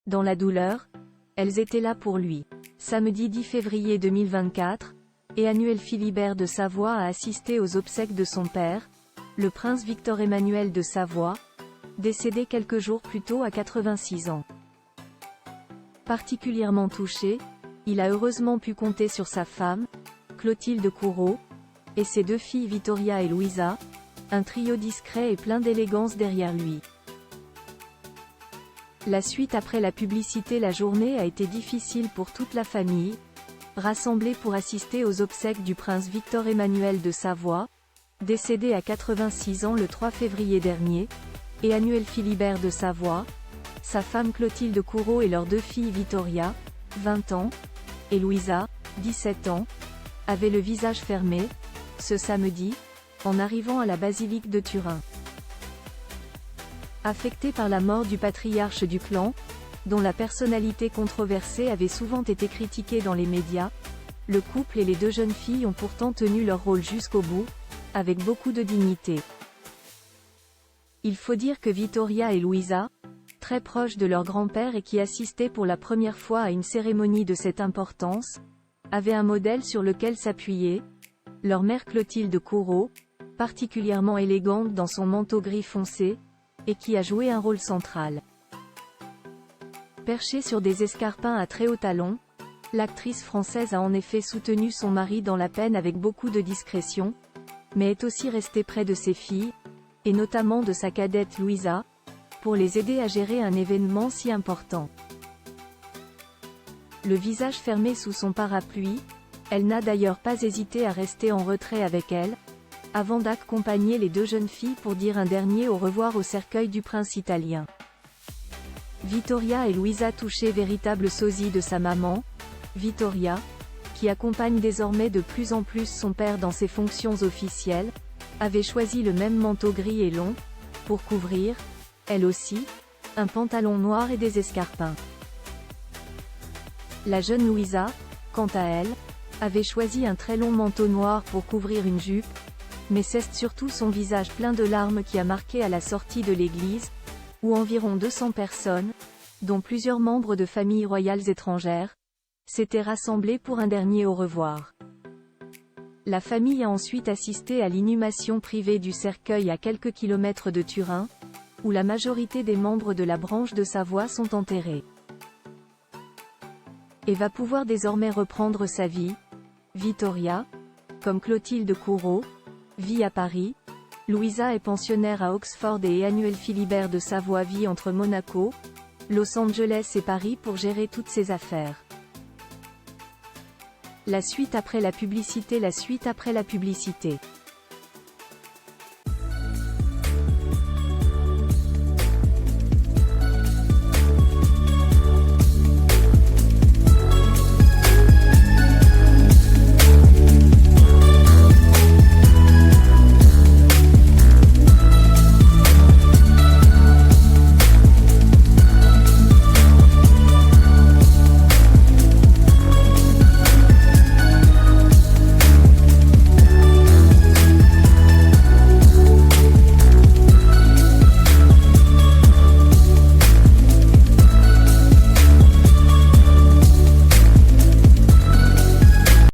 Dans la douleur, elles étaient là pour lui. Samedi 10 février 2024, Emmanuel Philibert de Savoie a assisté aux obsèques de son père, le prince Victor-Emmanuel de Savoie, décédé quelques jours plus tôt à 86 ans. Particulièrement touché, il a heureusement pu compter sur sa femme, Clotilde Courreau, et ses deux filles Vittoria et Louisa, un trio discret et plein d'élégance derrière lui. La suite après la publicité. La journée a été difficile pour toute la famille, rassemblée pour assister aux obsèques du prince Victor-Emmanuel de Savoie, décédé à 86 ans le 3 février dernier, et Emmanuel Philibert de Savoie, sa femme Clotilde Courreau et leurs deux filles Vittoria, 20 ans, et Louisa, 17 ans, avaient le visage fermé, ce samedi, en arrivant à la basilique de Turin. Affecté par la mort du patriarche du clan, dont la personnalité controversée avait souvent été critiquée dans les médias, le couple et les deux jeunes filles ont pourtant tenu leur rôle jusqu'au bout, avec beaucoup de dignité. Il faut dire que Vittoria et Louisa, très proches de leur grand-père et qui assistaient pour la première fois à une cérémonie de cette importance, avaient un modèle sur lequel s'appuyer, leur mère Clotilde Courreau, particulièrement élégante dans son manteau gris foncé, et qui a joué un rôle central. Perchée sur des escarpins à très hauts talons, l'actrice française a en effet soutenu son mari dans la peine avec beaucoup de discrétion, mais est aussi restée près de ses filles, et notamment de sa cadette Louisa, pour les aider à gérer un événement si important. Le visage fermé sous son parapluie, elle n'a d'ailleurs pas hésité à rester en retrait avec elle, avant d'accompagner les deux jeunes filles pour dire un dernier au revoir au cercueil du prince italien. Vittoria et Louisa touchaient véritable sosie de sa maman, Vittoria, qui accompagne désormais de plus en plus son père dans ses fonctions officielles, avait choisi le même manteau gris et long, pour couvrir, elle aussi, un pantalon noir et des escarpins. La jeune Louisa, quant à elle, avait choisi un très long manteau noir pour couvrir une jupe, mais c'est surtout son visage plein de larmes qui a marqué à la sortie de l'église, où environ 200 personnes, dont plusieurs membres de familles royales étrangères, s'étaient rassemblées pour un dernier au revoir. La famille a ensuite assisté à l'inhumation privée du cercueil à quelques kilomètres de Turin, où la majorité des membres de la branche de Savoie sont enterrés. Et va pouvoir désormais reprendre sa vie. Vittoria, comme Clotilde Courreau, vit à Paris, Louisa est pensionnaire à Oxford et Emmanuel Philibert de Savoie vit entre Monaco, Los Angeles et Paris pour gérer toutes ses affaires. La suite après la publicité. La suite après la publicité.